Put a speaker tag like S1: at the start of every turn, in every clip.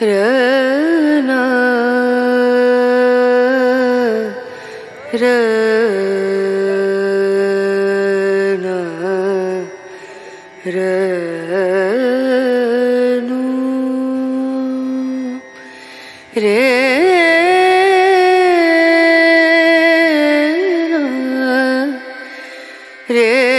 S1: रना रना रनु रे रे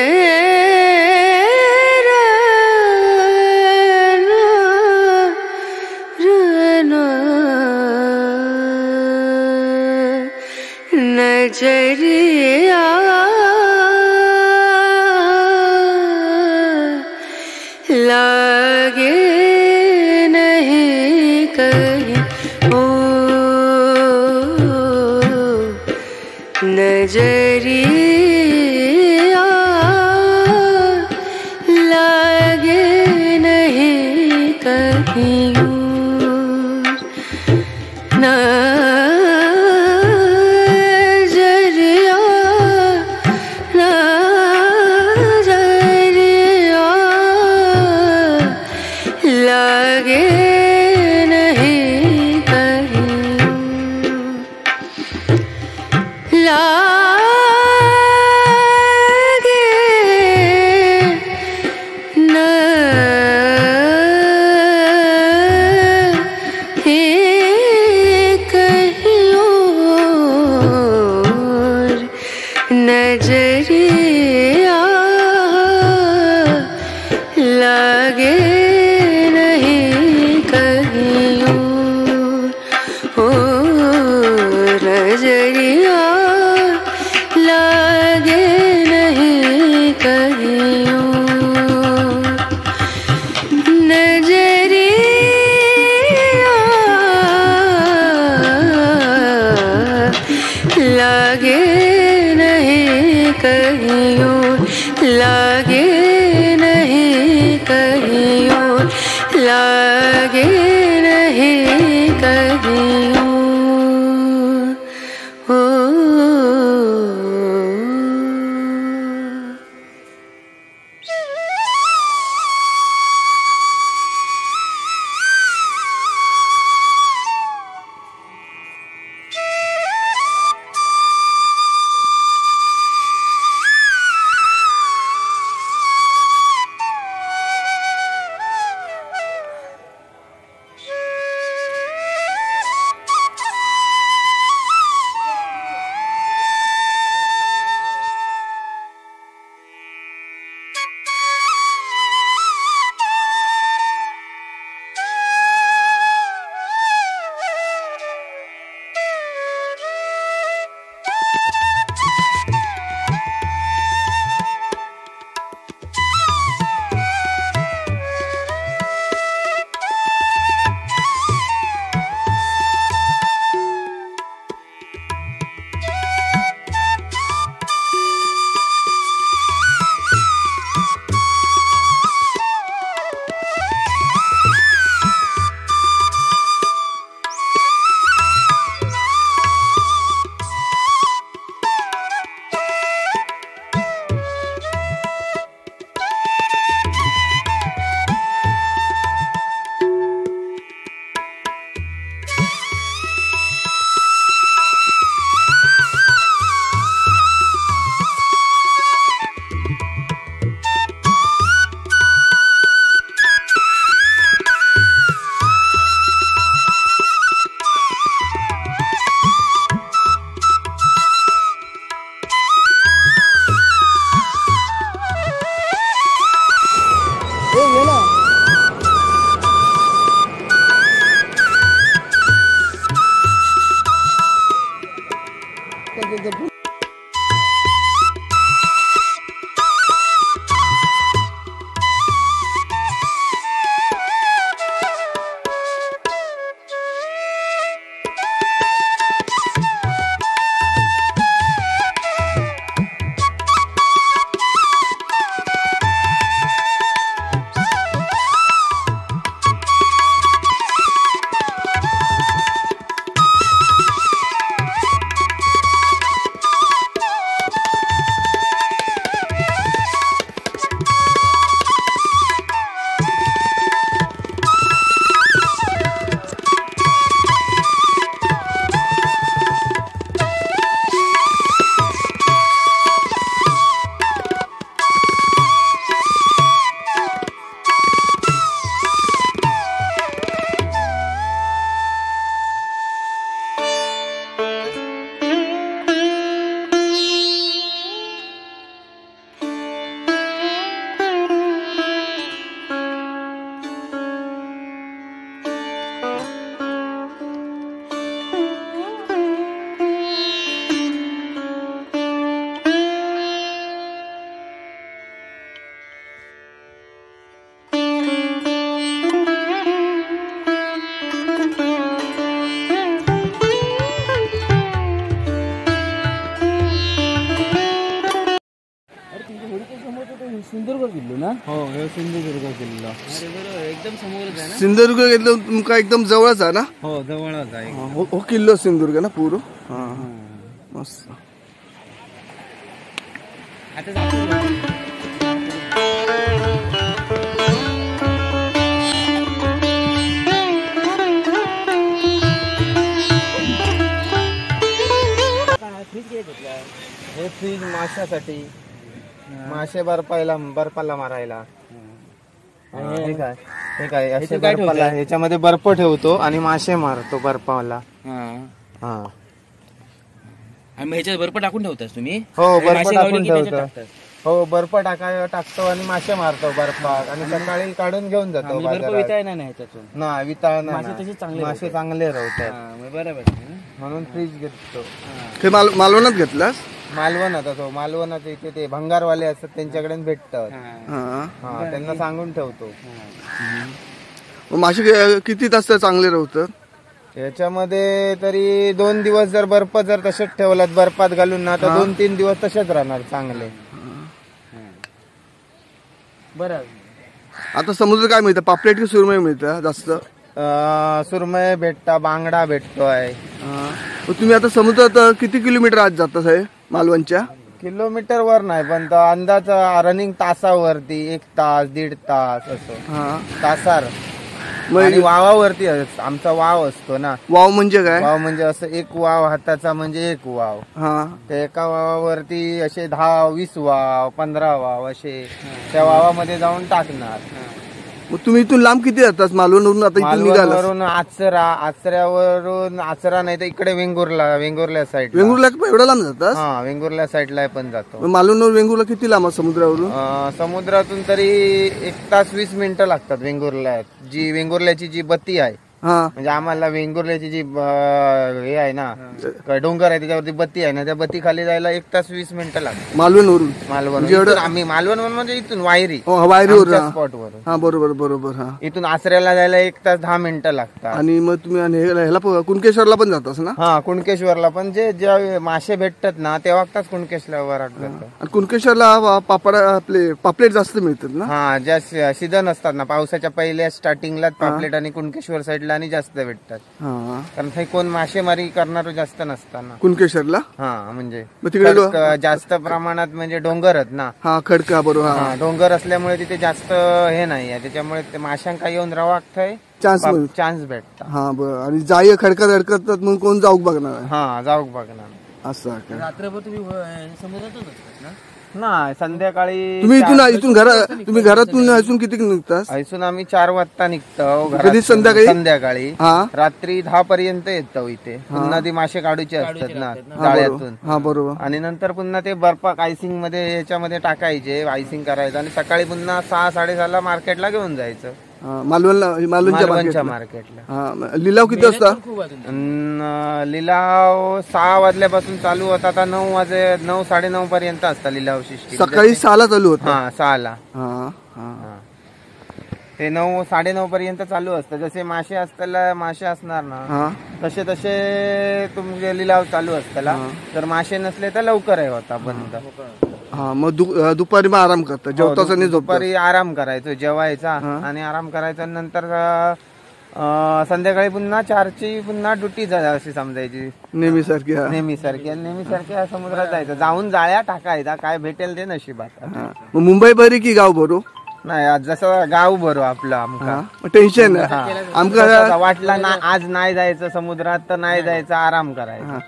S1: नजरिया लागे नहीं कहीं ओ नजरिया लागे नहीं कहीं लागे नहीं कहीं लागे नहीं कहीं और नजरिया लागे नजरिया लागे नहीं कहीं नजरिया लागे नहीं कहीं लागे नहीं कहीं
S2: सिंधुदुर्ग किल्लो.
S3: अरे बरोबर एकदम समोरच आहे ना.
S1: सिंधुदुर्ग एकदम तुमका एकदम जवळच आहे ना.
S2: हो जवळच आहे.
S1: हो किल्लो सिंधुदुर्ग ना पूर्ण. हा मस्त.
S3: आता जातो.
S2: हे फ्रीज माशासाठी, मासे बर्फाला मारायला. हे काय असे बर्फाला, ह्याच्यामध्ये बर्फ ठेवतो आणि मासे मारतो बर्फाला. हा
S3: आणि मग ह्याच्यात बर्फ टाकून ठेवतास तुम्ही.
S2: हो बर्फ
S3: मासे
S2: टाकून
S3: गावले की त्याच्यात
S2: ठेवतो.
S3: टाकतात?
S2: हो बर्फ टाकतो आणि मासे मारतो बर्फात आणि सकाळी काढून घेऊन जातो
S3: म्हणजे बर्फ
S2: बाजारात.
S3: विताय ना ह्याच्यातून.
S2: नाही विताळ
S3: मासे
S2: नाही,
S3: तसे चांगले
S2: मासे चांगले राहतात
S3: मग बरोबर आहे ना?
S2: म्हणून फ्रीज घेतो.
S1: ते मालवणात घेतलास.
S2: मालवणात तो मालवणात इथे ते भंगारवाले असतात त्यांच्याकडे भेटतात.
S1: हा
S2: हा त्यांना सांगून ठेवतो.
S1: मग मासे किती तास चांगले राहतात.
S2: याच्यामध्ये तरी 2 दिवस जर बर्फ जर तसेच ठेवलात बर्फात घालून ना तर 2-3 दिवस तसेच राहणार चांगले.
S3: बरं.
S1: आता समुद्र काय मिळतं, पापलेट की सुरमई मिळतं जास्त.
S2: सुरमई भेटता, बांगडा भेटतोय.
S1: मग तुम्ही आता समुद्रात किती किलोमीटर आत जाता साहेब मालवणच्या.
S2: किलोमीटर वर नाही पण तो अंदाज रनिंग तासावरती 1 तास 1.5 तास असं तासार. आणि वावावरती आमचा वाव असतो ना.
S1: वाव म्हणजे काय.
S2: वाव म्हणजे असं एक वाव हाताचा म्हणजे एक वाव. त्या एका वावावरती असे 10-20 वाव 15 वाव असे त्या वावामध्ये जाऊन टाकणार.
S1: मग तुम्ही इथून लांब किती जातात मालवणवरून. आता इथून निघाला
S2: मालवणवरून आचऱ्यावरून आचरा नाही तर इकडे वेंगुर्ला साईड.
S1: वेंगुर्ला एवढा लांब जातात.
S2: हा वेंगुर्ला साईडला पण जातो.
S1: मालवणवरून वेंगुर्ला किती लांब समुद्रावरून.
S2: समुद्रातून तरी 1 तास 20 मिनिटं लागतात. वेंगुर्ल्याची जी बत्ती आहे म्हणजे आम्हाला वेंगुर्ल्याची जी हे आहे ना डोंगर आहे त्याच्यावरती बत्ती आहे ना त्या बत्ती खाली जायला 1 तास 20 मिनिटं लागतात मालवण. आम्ही मालवण म्हणजे इथून वायरीवर स्पॉटवर.
S1: हा बरोबर बरोबर. हा
S2: इथून आचऱ्याला जायला 1 तास 10 मिनिटं लागतात.
S1: आणि मग तुम्ही ह्याला कुणकेश्वरला पण जातास ना.
S2: हा कुणकेश्वरला पण जे मासे भेटतात ना तेव्हा कुणकेश्वरला जातात.
S1: कुणकेश्वरला आपले पापलेट जास्त मिळतात ना.
S2: हा ज्या सीझन असतात ना पावसाच्या पहिल्या स्टार्टिंगला पापलेट आणि कुणकेश्वर साईडला आणि जास्त भेटतात. कारण काही कोण मासेमारी करणार जास्त नसताना
S1: कुणकेश्वरला.
S2: हा म्हणजे
S1: तिकडे
S2: जास्त प्रमाणात म्हणजे डोंगर आहेत ना.
S1: हा खडका बरोबर.
S2: डोंगर असल्यामुळे तिथे जास्त हे नाही त्याच्यामुळे ते माशांका येऊन रवागतय चान्स भेटतात.
S1: हा बरं. आणि जाय खडका धडकतात म्हणून कोण जाऊ बघणार.
S2: हा जाऊ बघणार
S3: असं. रात्रभर तुम्ही समुद्रातच असतात ना.
S2: नाही संध्याकाळी
S1: तुम्ही तुम्ही घरातून किती निघतात.
S2: इथून आम्ही 4 वाजता निघतो.
S1: कधी
S2: संध्याकाळी रात्री 10 पर्यंत येतो इथे. पुन्हा ती मासे काढूचे असतात ना जाळ्यातून.
S1: हा बरोबर.
S2: आणि नंतर पुन्हा ते बर्फ आयसिंग मध्ये याच्यामध्ये टाकायचे आयसिंग करायचं आणि सकाळी पुन्हा 6-6:30 मार्केटला घेऊन जायचं. मालवणच्या मार्केटला.
S1: लिलाव किती असता.
S2: लिलाव 6 वाजल्यापासून चालू होता. आता 9-9:30 पर्यंत असता लिलाव सिस्टीम.
S1: सकाळी 6ला चालू होता.
S2: हा 6ला. ते 9-9:30 पर्यंत चालू असतं. जसे मासे असणार ना तसे तुमचे लिलाव चालू असताला. जर मासे नसले तर लवकर होता बंद.
S1: हा मग दुपारी मग आराम करता जेवताच आणि
S2: दुपारी आराम करायचो जेवायचा आणि आराम करायचा. नंतर संध्याकाळी पुन्हा 4ची पुन्हा ड्युटी अशी समजायची नेहमीसारखी समुद्रात जायचं. जाऊन जाळ्या टाकायचा काय भेटेल ते नशिबात.
S1: मुंबई बरी की गाव बरो.
S2: नाही जसं गाव बरो आपलं आमका
S1: टेन्शन
S2: आमका वाटला ना आज नाही जायचं समुद्रात तर नाही जायचं आराम करायचा.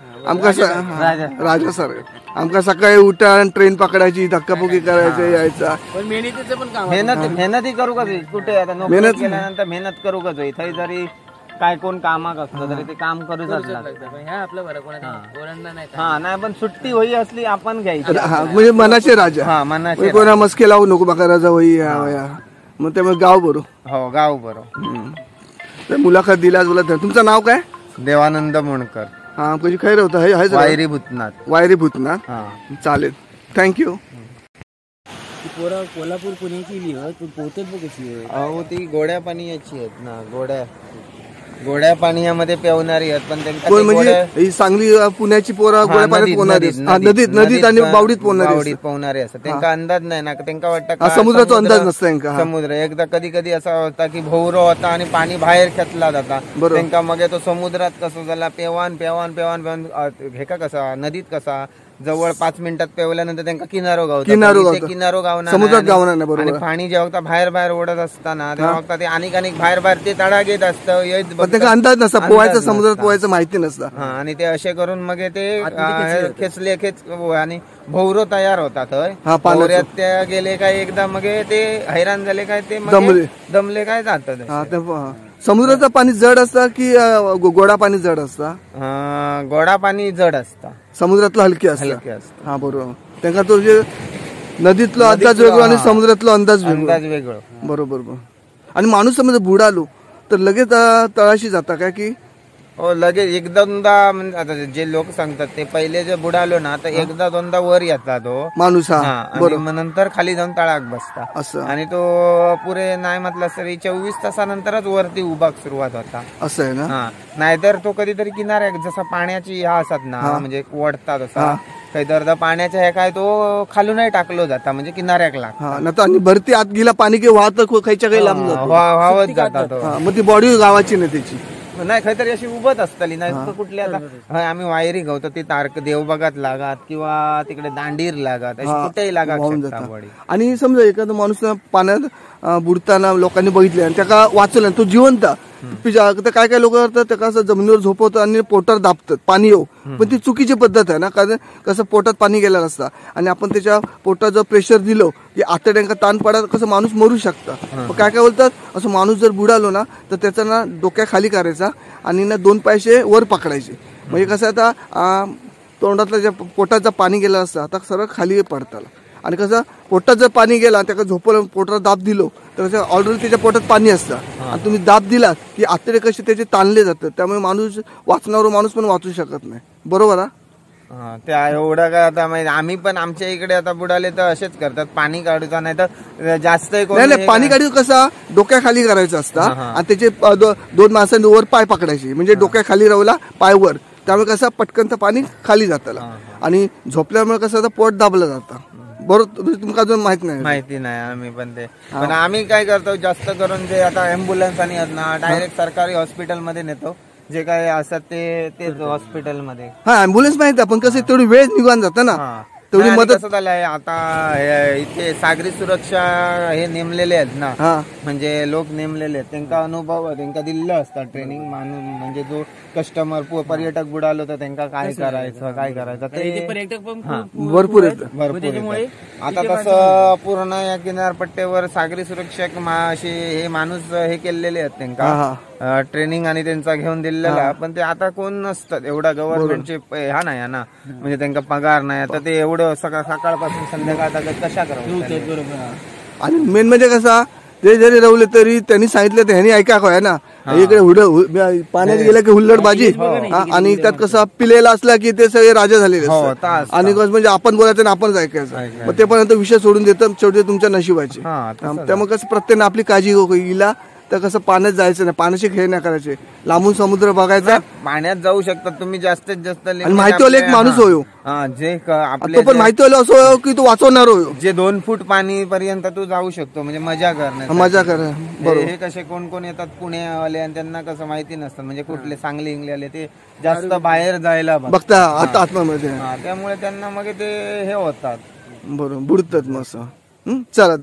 S1: राजा सर आमका सकाळी उठा ट्रेन पकडायची धक्काबुक्की करायचं यायचा.
S3: मेहनतीचं पण काम.
S2: मेहनती करू का कुठे आता नोकरी केल्यानंतर मेहनत करू का थंय जरी काय कोण कामाक असतं तरी ते काम करूच हा नाही पण सुट्टी होई असली आपण घ्यायची.
S1: म्हणजे मनाचे राजा.
S2: हा मनाचे
S1: कोणा मस्के लावू नको बघा राजा होई मग त्यामुळे गाव बरो.
S2: हो गाव बरो.
S1: मुलाखत दिला तुमचं नाव काय.
S2: देवानंद मोणकर.
S1: हा कशी खैर होता
S2: वायरी भूतनाथ.
S1: चालेल थँक्यू.
S3: पोरं कोल्हापूर पुण्याची पोहतात बघ कशी
S2: ती गोड्या पाणी याची आहेत ना गोड्या गोड्या पाण्यामध्ये पेवणारी आहेत पण त्यांना
S1: कोण
S2: ते
S1: म्हणजे
S2: गोड्या-
S1: ही सांगली पुण्याची पोरं
S2: हा,
S1: गोड्या पाण्यात पोहणारी नदीत आणि बावडीत पोहणारी
S2: पोहणारे असतात त्यांना अंदाज नाही ना त्यांना वाटतं
S1: हा,
S2: का
S1: समुद्राचा अंदाज नसतो त्यांका. हा.
S2: समुद्र एकदा कधी कधी असा होता की भोवरो होता आणि पाणी बाहेर खेचला जाता
S1: बरोबर.
S2: त्यांका मग तो समुद्रात कसं झाला पेवान पेवान पेवान पेवान हे का कसा नदीत कसा जवळ 5 मिनिटात पेवल्यानंतर त्यांना किनारो गावता किनारो गावना
S1: समुद्रात गावणार नाही, बरोबर.
S2: आणि पाणी जेव्हा बाहेर बाहेर ओढत असताना तेव्हा ते अनेक बाहेर बाहेर ते तडा घेत असतं
S1: पण त्यांना अंदाज नसता पोहायचं समुद्रात पोहायचं माहिती नसतं.
S2: हा आणि ते असे करून मग ते खेचले आणि भोवरो तयार होतात
S1: हा, पाण्याचं.
S2: भोवऱ्यात त्या गेले काय एकदा मग ते हैराण झाले काय ते मग दमले काय जातात
S1: हा, समुद्राचं पाणी जड असतं की गोडा पाणी जड असतं?
S2: गोडा पाणी जड असतं
S1: समुद्रातलं हलके असतं.
S2: हलके असतं
S1: हा बरोबर. त्यांना तो जे नदीतला अंदाज वेगळा आणि समुद्रातला अंदाज
S2: वेगळं
S1: बरोबर. आणि माणूस समजा बुडालो तर लगेच तळाशी जाता काय की
S2: हो लगेच एकदा दोनदा म्हणजे आता जे लोक सांगतात ते पहिले जे बुडालो ना तर एकदा दोनदा वर येतात तो
S1: माणूस. हा
S2: आणि मग नंतर खाली जाऊन तळाक बसता
S1: असं.
S2: आणि तो पुरे नाही म्हटलं तरी 24 तासानंतरच वरती उभाक सुरुवात होता
S1: असं आहे ना.
S2: हा नाहीतर तो कधीतरी किनाऱ्या जसा पाण्याची ह्या असतात ना म्हणजे वडतात असा काही दर्दा पाण्याच्या ह्या काय तो खालूनही टाकलो जाता म्हणजे किनाऱ्याक लागतो.
S1: ना आणि भरती आत गेला पाणी की वाहत खायच्या काही लांब जातो.
S2: वाहत जाता तो.
S1: मग ती बॉडी गावाची नाही त्याची
S2: नाही काहीतरी अशी उभत असतली नाही कुठल्या आता आम्ही वायरी गावतो ती तारक देवबागात लागत किंवा तिकडे दांडीर लागत अशी कुठेही लागत.
S1: आणि समजा एखादा माणूस पाण्यात बुडताना लोकांनी बघितले आणि त्याला वाचवलं तो जिवंत काय काय लोक करतात त्याला असं जमिनीवर झोपवतात आणि पोटात दाबतात पाणी येऊ. पण ती चुकीची पद्धत आहे ना. कारण कसं पोटात पाणी गेलेलं असतं आणि आपण त्याच्या पोटात जर प्रेशर दिलं की आतड्यांका ताण पडत कसं माणूस मरू शकतं. काय काय बोलतात असं माणूस जर बुडालो ना तर त्याचा ना डोक्या खाली करायचा आणि ना 2 पायशे वर पकडायचे. म्हणजे कसं आता तोंडातलं ज्या पोटाचं पाणी गेलं असतं आता सरळ खाली पडतं. आणि कसं पोटात जर पाणी गेला त्याला झोपलं पोटात दाब दिलो तर ऑलरेडी त्याच्या पोटात पाणी असतं आणि तुम्ही दाब दिला की आतडे कसे त्याचे ताणले जातात. त्यामुळे माणूस वाचणारा माणूस पण वाचू शकत नाही. बरोबर हा.
S2: त्या एवढं काय आता म्हणजे आम्ही पण आमच्या इकडे आता बुडाले तर असेच करतात पाणी काढूचा नाही तर जास्त
S1: नाही पाणी काढू कसा डोक्या खाली करायचं असतं आणि त्याचे 2 माणसांनी वर पाय पकडायचे म्हणजे डोक्या खाली राहला पाय वर. त्यामुळे कसं पटकन पाणी खाली जातं आणि झोपल्यामुळे कसं पोट दाबलं जातं. बरोबर. तुमका अजून माहिती
S2: नाही आम्ही पण ते पण आम्ही काय करतो जास्त करून जे आता अँब्युलन्स आणि ना डायरेक्ट सरकारी हॉस्पिटलमध्ये नेतो जे काय असतात तेच हॉस्पिटलमध्ये.
S1: हा अँब्युलन्स माहिती आहे पण कसं तेवढी वेळ निघून जातं ना तेवढी मदत.
S2: कसं झालंय आता इथे सागरी सुरक्षा हे नेमलेले आहेत ना म्हणजे लोक नेमलेले आहेत त्यांचा अनुभव त्यांना दिलेलं असतं ट्रेनिंग म्हणजे जो कस्टमर पर्यटक बुडालो तर त्यांना काय करायचं ते
S1: भरपूर
S2: आता तसं पूर्ण या किनारपट्टीवर सागरी सुरक्षा असे हे माणूस हे केलेले आहेत त्यांना ट्रेनिंग आणि त्यांचा घेऊन दिलेला. पण ते आता कोण नसतात एवढा गव्हर्नमेंटचे हा नाही ना म्हणजे त्यांना पगार नाही आता ते एवढं सकाळपासून संध्याकाळ कशा करावं.
S1: आणि मेन म्हणजे कसा ते जरी रवले तरी त्यांनी सांगितलं तर ह्यांनी ऐका काय ना इकडे पाण्यात गेलं की हुल्लडबाजी आणि त्यात कसं पिलेला असला की ते सगळे राजा झालेले आणि म्हणजे आपण बोलायचं आपणच ऐकायचं मग ते पर्यंत विषय सोडून देतात शेवटी तुमच्या नशिबाचे. त्यामुळे कसं प्रत्येकाने आपली काळजी घेईला तर कसं पाण्यात जायचं नाही पाण्याशी खेळ नाही करायचे लांबून समुद्र बघायचा.
S2: पाण्यात जाऊ शकतात तुम्ही जास्तीत जास्त
S1: माहिती एक माणूस होयो
S2: जे
S1: तो पण माहिती असो की तू वाचवणार होयो
S2: जे 2 फूट पाणी पर्यंत तू जाऊ शकतो म्हणजे मजा कर. हे कसे कोण कोण येतात पुण्यावाले आणि त्यांना कसं माहिती नसतं म्हणजे कुठले सांगली इंगले ते जास्त बाहेर जायला
S1: बघता आता आत्मामध्ये
S2: त्यामुळे त्यांना मग ते हे होतात
S1: बरोबर बुडतात मग असं. चला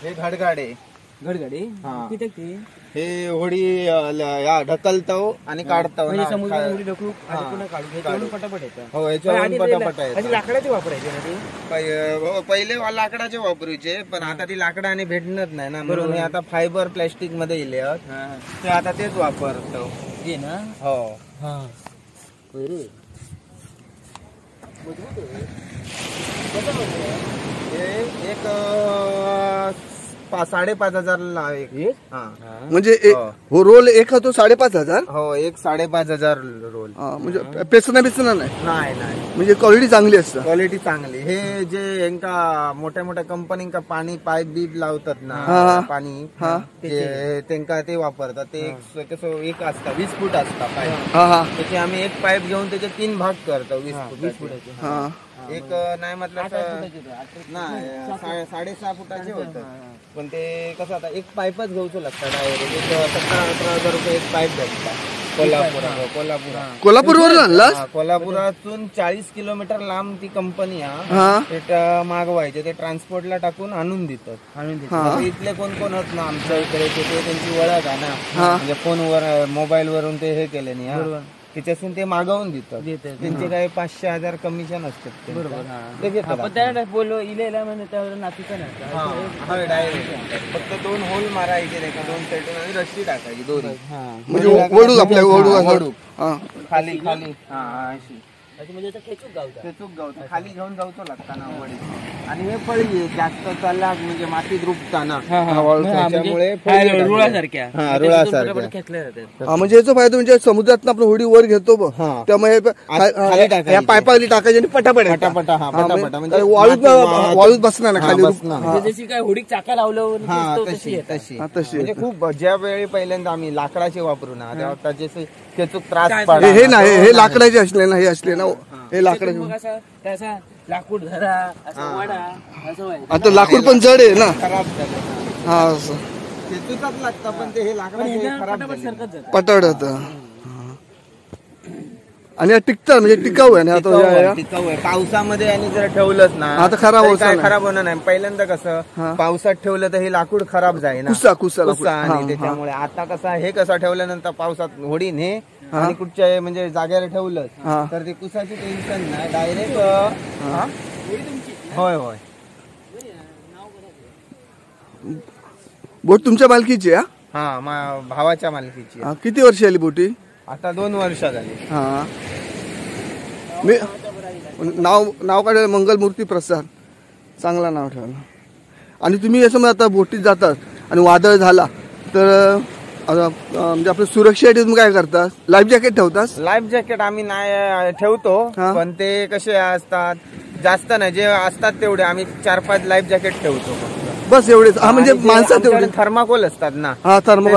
S2: हे घडगाडे
S3: घडगाडी
S2: हा.
S3: किती ते
S2: हे होडी या ढकलतो आणि काढतो
S3: म्हणजे
S2: ना.
S3: समुद्रात उडी ढकलू आणि पुन्हा काढू याच्यावरून पटापट येतं.
S2: हो याच्यावरून पटापट
S3: आणि
S2: आहे.
S3: लाकडाचे वापरायचे ना ते.
S2: पहिले लाकडाचे वापरूचे पण आता ती लाकडाने भेटणच नाही ना म्हणून हे आता फायबर प्लॅस्टिक मध्ये येले ते आता तेच वापरतो.
S3: हे ना
S2: हो
S3: हा बरे
S2: हे एक 5,500 ला एक. हा.
S1: म्हणजे हो रोल एक होतो 5,500.
S2: हो एक 5,500 रोल.
S1: म्हणजे पेसना नाही
S2: नाही
S1: म्हणजे क्वालिटी चांगली असतं.
S2: क्वालिटी चांगली. हे जे यांका मोठ्या मोठ्या कंपनींका पाणी पाईप बीप लावतात ना पाणी त्यांका ते वापरतात. ते कसं एक असता 20 फूट असता पाईप. त्याचे आम्ही एक पाईप घेऊन त्याचे 3 भाग करतो 20 फुटाचे. एक नाही म्हटलं नाही 6.5 फुटाचे होतं पण ते कसं आता एक पाईपच घेऊच लागतं डायरेक्ट. 17-18 रुपये एक पाईप घ्यायचा.
S1: कोल्हापूरवरून आणलास?
S2: कोल्हापुरातून 40 किलोमीटर लांब ती कंपनी ते मागवायचे. ते ट्रान्सपोर्टला टाकून आणून देतात. इथले कोण कोण होत ना आमच्या इकडे ते त्यांची ओळख आहे ना म्हणजे फोनवर मोबाईल वरून ते हे केले नाही त्याच्यातून ते मागवून देतात. त्यांचे काही 500-1000 कमिशन असतात ते घेतात. डायरेक्ट फक्त 2 होल मारायचे नाही का 2 साईडून आणि रस्सी टाकायची दोरी
S1: म्हणजे वडू आपल्या वडू
S2: खाली खाली खेचूक गावता खाली घेऊन जाऊचो लागता ना वडी. आणि हे फळी जास्त चालला म्हणजे मातीत रुपता ना त्याच्यामुळे
S3: रुळासारख्या
S1: म्हणजे याचा फायदा म्हणजे समुद्रात आपण होडी वर घेतो त्यामुळे पायपावली टाकायची आणि पटापट म्हणजे वाळूच बसणार ना खाली.
S3: जशी काय होडी चाका लावलं
S2: तशी म्हणजे खूप ज्या वेळी पहिल्यांदा आम्ही लाकडाचे वापरू ना तेव्हा त्याचे खेचूक त्रास
S1: हे नाही हे लाकडाचे असले ना हे असले ना हे लाकडाचे.
S3: त्याचा लाकूड धरा असं वाडा असं
S1: आता लाकूड पण जड आहे ना.
S2: खराब झालं
S1: हा असं
S2: खेचूकच लागतं पण ते हे लाकडाचे खराब झाले.
S1: पटाड आणि टिकतं म्हणजे टिकाऊ आहे ना.
S2: टिकाऊ आहे. पावसामध्ये आणि जर ठेवलंच ना
S1: आता खराब
S2: होणार नाही. पहिल्यांदा कसं पावसात ठेवलं तर हे लाकूड खराब जाईल
S1: कुसा
S2: आणि त्याच्यामुळे आता कसं हे कसं ठेवल्यानंतर पावसात होडीन हे आणि कुठच्या म्हणजे जागेला ठेवलं तर ते कुसाची टेन्शन नाही डायरेक्ट. होय होय
S1: बोट तुमच्या मालकीची आहे?
S2: हा भावाच्या मालकीची.
S1: किती वर्ष आली बोटी?
S2: आता 2 वर्ष झाली.
S1: मी नाव काढलं मंगलमूर्ती प्रसाद. चांगला नाव ठेवलं. आणि तुम्ही असं आता बोटीत जातात आणि वादळ झाला तर म्हणजे आपल्या सुरक्षेसाठी तुम्ही काय करता? लाईफ जॅकेट ठेवतास?
S2: लाईफ जॅकेट आम्ही नाही ठेवतो पण ते कसे असतात जास्त नाही जे असतात तेवढे आम्ही 4-5 लाईफ जॅकेट ठेवतो
S1: बस एवढेच. म्हणजे माणसं तेवढे
S2: थर्माकोल असतात ना.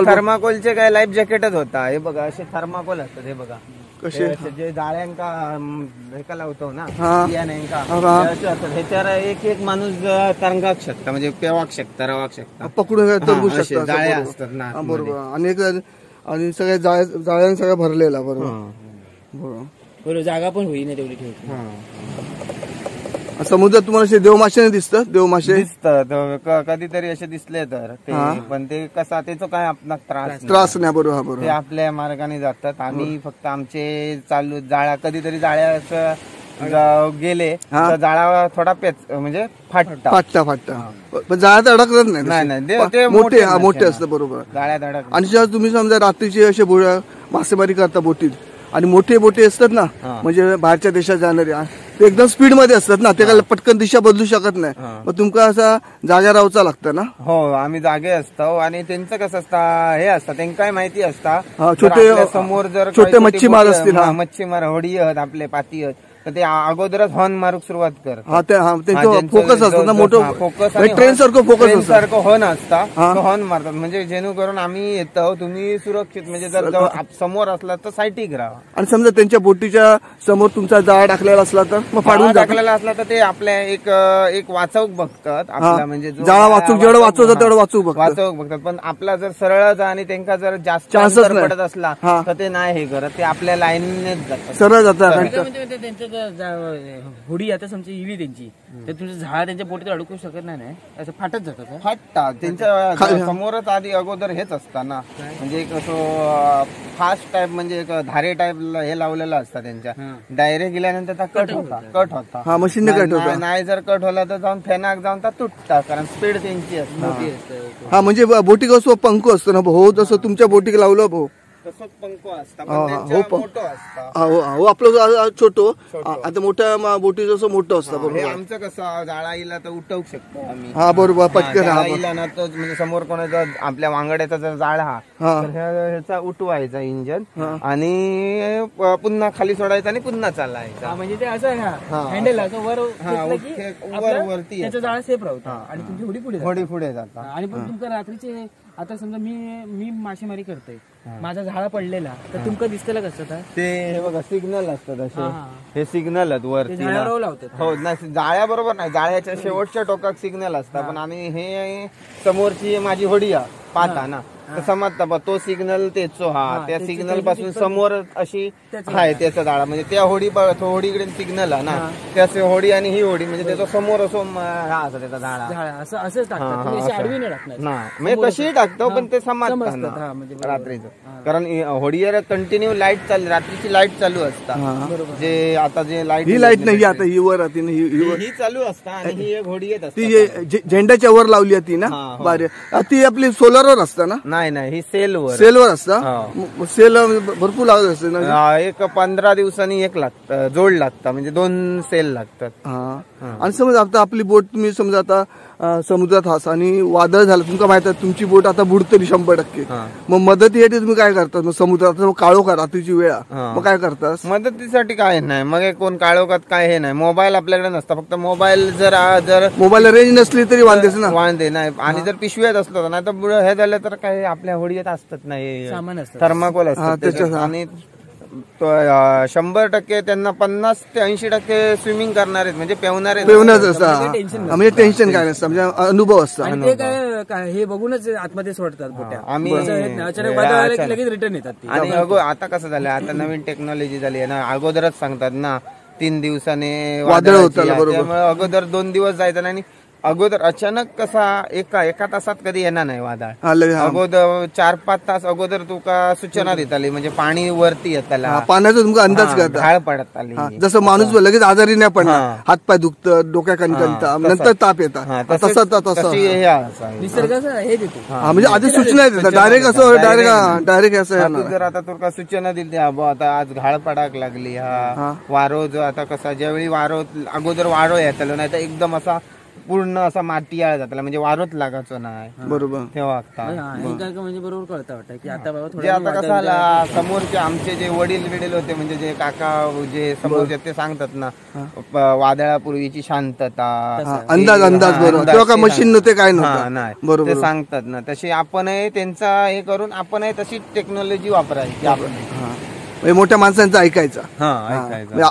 S2: थर्माकोलचे काय लाईफ जॅकेटच होता. हे बघा असे थर्माकोल असतात. हे बघा कसे जे जाळ्यांका हे लावतो ना ह्याच्यावर एक माणूस तरंगाक शकता म्हणजे पेवाक शकता रवाक शकता
S1: पकडून तरंगू शकता.
S2: जाळ्या असतात ना
S1: बरोबर. आणि सगळ्या जाळ्यां सगळ्या भरलेला. बरोबर
S3: जागा पण होईना तेवढी ठेवतो.
S1: समुद्रात तुम्हाला असे देवमासे दिसतात? देवमासे
S2: दिसतात कधीतरी असे दिसले तर पण ते कसा त्याचा काय आपला
S1: त्रास नाही. बरोबर
S2: ते आपल्या मार्गाने जातात. आम्ही फक्त आमचे चालू जाळ्या कधीतरी जाळ्या गेले तर जाळा थोडा म्हणजे फाटता पण जाळ्यात अडकत नाही. मोठे असतं. बरोबर
S1: जाळ्यात अडक. आणि जेव्हा तुम्ही समजा रात्रीचे असे मासेमारी करता बोटीत आणि मोठे बोटे असतात ना म्हणजे बाहेरच्या देशात जाणारे ते एकदम स्पीड मध्ये असतात ना ते पटकन दिशा बदलू शकत नाही. मग तुमका असा जागा राहायचा लागतं ना?
S2: हो आम्ही जागे असतो. आणि त्यांचं कसं असतं हे असतं त्यांना काय माहिती असतं
S1: छोटे
S2: समोर जर
S1: छोटे मच्छीमार असतील
S2: मच्छीमार होडी आहेत आपले पाती आहेत तर ते अगोदरच हॉर्न मारूक सुरुवात करतात.
S1: फोकस असतो ना मोठं
S2: फोकस
S1: ट्रेन सारखं
S2: हॉर्न असता हॉर्न मारतात म्हणजे जेणेकरून आम्ही येतो तुम्ही सुरक्षित म्हणजे जर समोर असला तर साईटिक राहा.
S1: आणि समजा त्यांच्या बोटीच्या समोर तुमचा जाळा टाकलेला असला तर मग फाडून
S2: टाकलेला असला तर ते आपल्या एक वाचवूक बघतात आपला म्हणजे
S1: जाळा वाचूक जेवढं वाचवतात तेवढं वाचवूक
S2: बघतात. पण आपला जर सरळ आणि त्यांना जर जास्त चान्स पडत असला तर ते नाही हे करत. ते आपल्या लाईनीनेच जातात
S1: सरळ जातात.
S3: होडी आता समजा इली त्यांची तर तुमचं झाड त्यांच्या बोटीत अडकू शकत नाही असं फाटत जातं का?
S2: फाटतात त्यांच्या समोरच आधी अगोदर हेच असतं ना, म्हणजे एक असं फास्ट टाईप म्हणजे एक धारे टाईप हे लावलेलं असतं त्यांच्या. डायरेक्ट गेल्यानंतर त्या कट होता
S1: हा मशीन कट होता.
S2: नाही जर कट होला तर जाऊन फेनाक जाऊन त्या तुटतात, कारण स्पीड त्यांची असते.
S1: हा म्हणजे बोटी कसं पंख असतो ना हो, तसं तुमच्या बोटीक लावलं भाऊ
S2: तसंच पंख असतं, पण त्यांच्या मोठं असतं.
S1: हो आपलं छोटो आता मोठ्या बोटी जसं मोठं असतं
S2: हे
S1: बरोबर.
S2: आमचं कसं जाळा येईल तर उठवू शकतो आम्ही.
S1: हा बरोबर पटकन.
S2: जाळा येईल ना तो म्हणजे समोर कोणाचा आपल्या वांगड्याचा जर जाळा तर ह्याचा उठवायचा इंजन आणि पुन्हा खाली सोडायचा आणि पुन्हा चालायचा.
S3: म्हणजे ते असं हँडल असं वर
S2: वरती
S3: त्याचा जाळा सेफ राहतो आणि तुमची होडी पुढे
S2: होडी पुढे जातात.
S3: आणि पण तुमका रात्रीचे आता समजा मी मासेमारी करतोय, माझा झाडा पडलेला तर तुमका दिसतेला कसं
S2: ते हे बघा सिग्नल असतात असे, हे सिग्नल आहेत वरती ना.
S3: लावतात.
S2: हो नाही जाळ्या बरोबर नाही, जाळ्याच्या शेवटच्या टोकात सिग्नल असतात, पण आणि हे समोरची माझी होडी पाहता ना तर समजता बा तो सिग्नल तेचो त्या सिग्नल पासून समोर अशी आहे त्याचा जाळा, म्हणजे त्या होडीकडे सिग्नल आहे ना, त्या होडी आणि ही होडी म्हणजे त्याचा समोर असो हा असा त्याचा जाळा
S3: असंच
S2: नाही म्हणजे कशीही टाकतो पण ते समजतात ना रात्रीचं, कारण होडीवर कंटिन्यू लाईट चालली, रात्रीची लाईट चालू असतात. जे आता जे लाईट
S1: ही लाईट नाही आता ही वर राहते
S2: ही चालू असता आणि ही एक होडी येत असते
S1: ती झेंड्याच्या वर लावली होती ना बारे, ती आपली सोलरवर असता ना?
S2: नाही ही सेलवर
S1: असता. सेल भरपूर लागत असते ना,
S2: एक 15 दिवसांनी एक लागतं जोड लागतं, म्हणजे 2 सेल लागतात.
S1: आणि समज आता आपली बोट तुम्ही समजा आता समुद्रात हास आणि वादळ झालं, तुमका माहित आहे तुमची बोट आता बुडतली 100%, मग मदतीसाठी तुम्ही काय करता? मग समुद्रात काळो का रात्रीची वेळा मग काय करतास?
S2: मदतीसाठी काय नाही, मग कोण काळोखात काय हे नाही, मोबाईल आपल्याकडे नसता, फक्त मोबाईल जर
S1: मोबाईल रेंज नसली तरी वांदेच ना,
S2: वांदे नाही. आणि जर पिशव्यात असलो नाही तर हे झालं तर काही आपल्या होडीत असतात नाही
S3: सामान असतं,
S2: थर्माकोल असतात आणि 100% त्यांना 50 ते 80% स्विमिंग करणारे म्हणजे पेवणारच
S1: असतात, म्हणजे टेन्शन काय नसतं, म्हणजे अनुभव असतात.
S3: ते काय हे बघूनच आतमध्ये सोडतात बोट्या.
S2: आम्ही
S3: लगेच रिटर्न येतात.
S2: आणि आता कसं झालं, आता नवीन टेक्नॉलॉजी झाली आहे ना, अगोदरच सांगतात ना 3 दिवसाने वादळ होतं, त्यामुळे अगोदर 2 दिवस जायचं नाही. अगोदर अचानक कसा एका तासात कधी येणार नाही वादळ, अगोदर 4-5 तास अगोदर तुका सूचना देत आली, म्हणजे पाणी वरती येताला,
S1: पाण्याचा तुमका अंदाज करता,
S2: घाळ पडत आली.
S1: जसं माणूस लगेच आजारी नाही पडणार, हातपाय दुखतात, डोक्या कणकणतात, नंतर ताप येतात, तसं
S3: निसर्गाचं हे देतो.
S1: म्हणजे आधी सूचना देतात, डायरेक्ट असं डायरेक्ट असं.
S2: जर आता तुका सूचना दिली आता आज घाळ पडाक लागली, वारो जो आता कसा ज्यावेळी वारो अगोदर वारो येतलो नाही तर एकदम असा पूर्ण असा माती आळ जातला, म्हणजे वारोच लागायचो नाही
S1: बरोबर
S2: तेव्हा.
S3: म्हणजे बरोबर कळतं वाटतं की आता बाबा
S2: जे आता कसं आला समोरचे आमचे जे वडील होते, म्हणजे जे काका जे समोरचे ते सांगतात ना वादळापूर्वीची शांतता,
S1: अंदाज बरोबर, तेव्हा का मशीन नव्हते काय नव्हतं
S2: नाही बरोबर ते सांगतात ना, तशी आपणही त्यांचा हे करून आपणही तशी टेक्नॉलॉजी वापरायची. आपण
S1: मोठ्या माणसांचं ऐकायचं,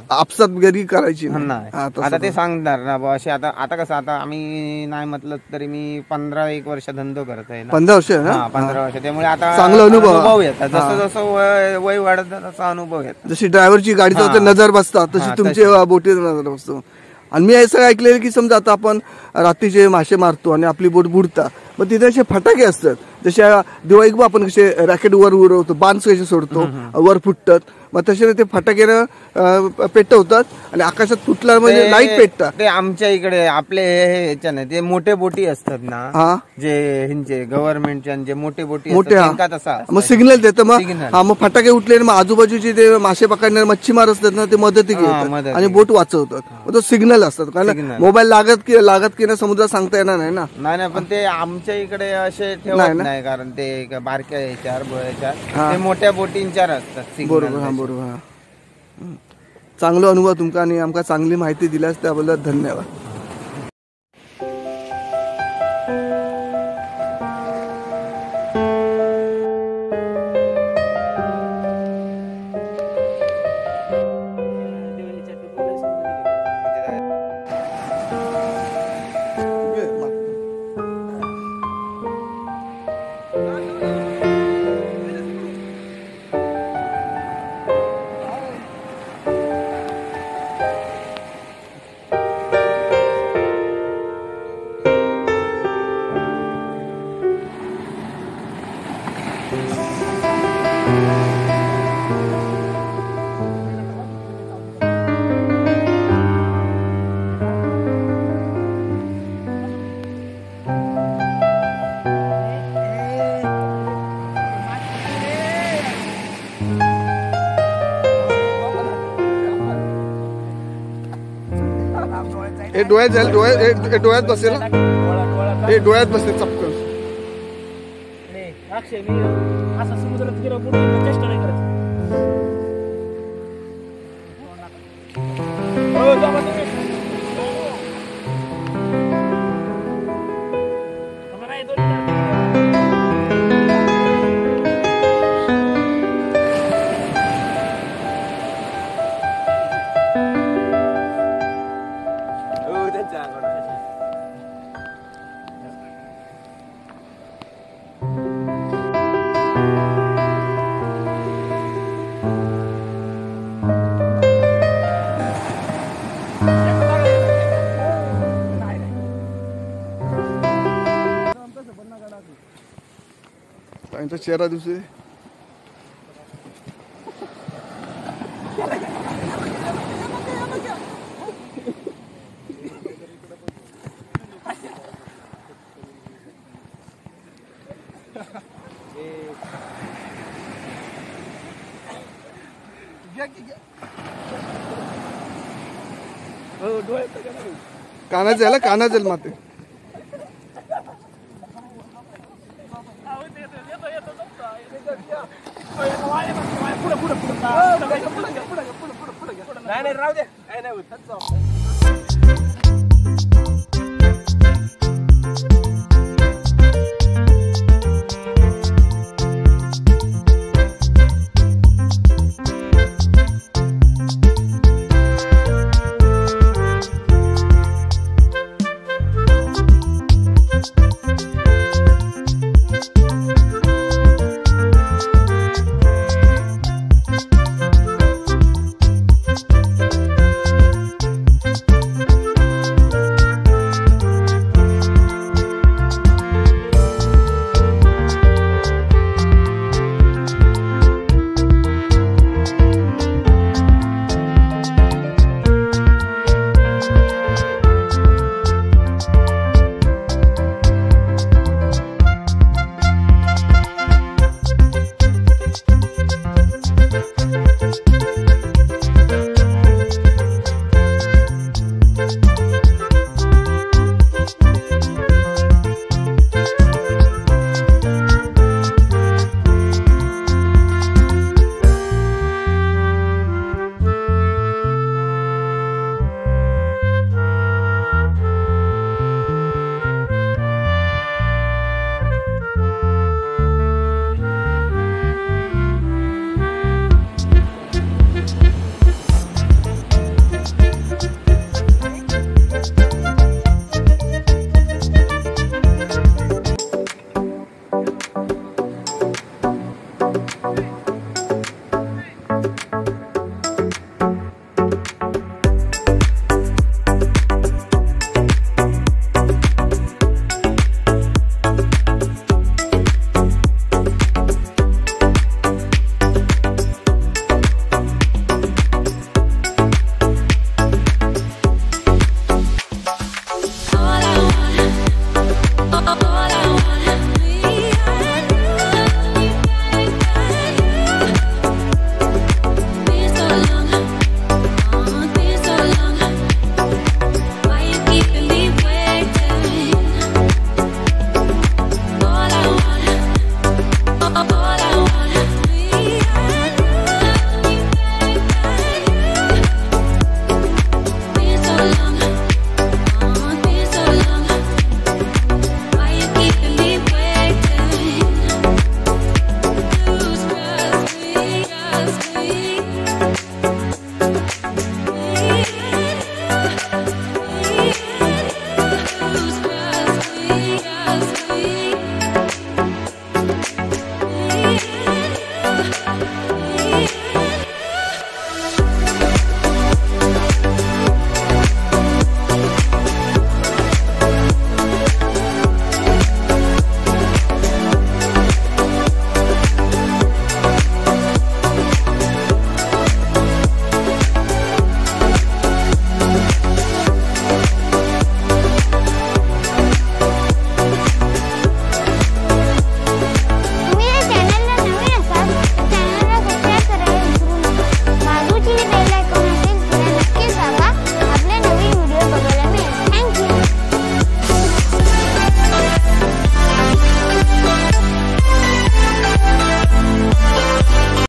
S1: आपसात घरी करायची
S2: नाही. आता ते सांगणार ना बा असे. आता कसं आता आम्ही नाही म्हटलं तरी मी 15-1 वर्ष धंदो करत आहे ना,
S1: 15 वर्ष
S2: 15 वर्ष, त्यामुळे आता
S1: चांगला अनुभव
S2: येतात. जसं जसं वय वाढत तसा अनुभव येतात.
S1: जशी ड्रायव्हरची गाडीचा नजर बसतात तशी तुमची बोटीत नजर बसतो. आणि मी असं ऐकलेलं की समजा आता आपण रात्रीचे मासे मारतो आणि आपली बोट बुडता, मग तिथे असे फटाके असतात, जसे दिवाळीत आपण कसे रॅकेट वर उडवतो, बांस कसे सोडतो वर फुटतात, मग तसे ते फटाक्यानं पेटवतात आणि आकाशात फुटला म्हणजे लाईट पेटतात.
S2: ते आमच्या इकडे आपले ह्याच्या नाही, ते मोठे बोटी असतात ना, जे ह्यांचे गव्हर्नमेंटच्या जे मोठे बोटी तसा
S1: मग सिग्नल देतं, मग फटाके उठले मग आजूबाजूचे ते मासे पकडणारे मच्छीमार असतात ना, ते मदती घेतात आणि बोट वाचवतात. मग तो सिग्नल असतात, कारण मोबाईल लागत की ना समुद्रात सांगता येणार नाही ना.
S2: नाही पण ते आमच्या इकडे असे ठेवत नाही, कारण ते बारक्या ह्याच्यावर ते मोठ्या बोटींच्यावर असतात.
S1: बरोबर. चांगला अनुभव तुमका आणि आमका चांगली माहिती दिल्यास त्याबद्दल धन्यवाद. डोळ्यात जाईल, डोळ्यात बसेल ना, हे डोळ्यात बसेल चपकन.
S3: नाही अक्षय, मी असा समुद्रात गेलो पुढे चेष्टा नाही करत. हो, जावा तुम्ही. आम्हाला नाही दोन
S1: त्यांचा चेहरा दिसतोय. काना जायला, काना जाईल माते.
S3: नाही राहू दे.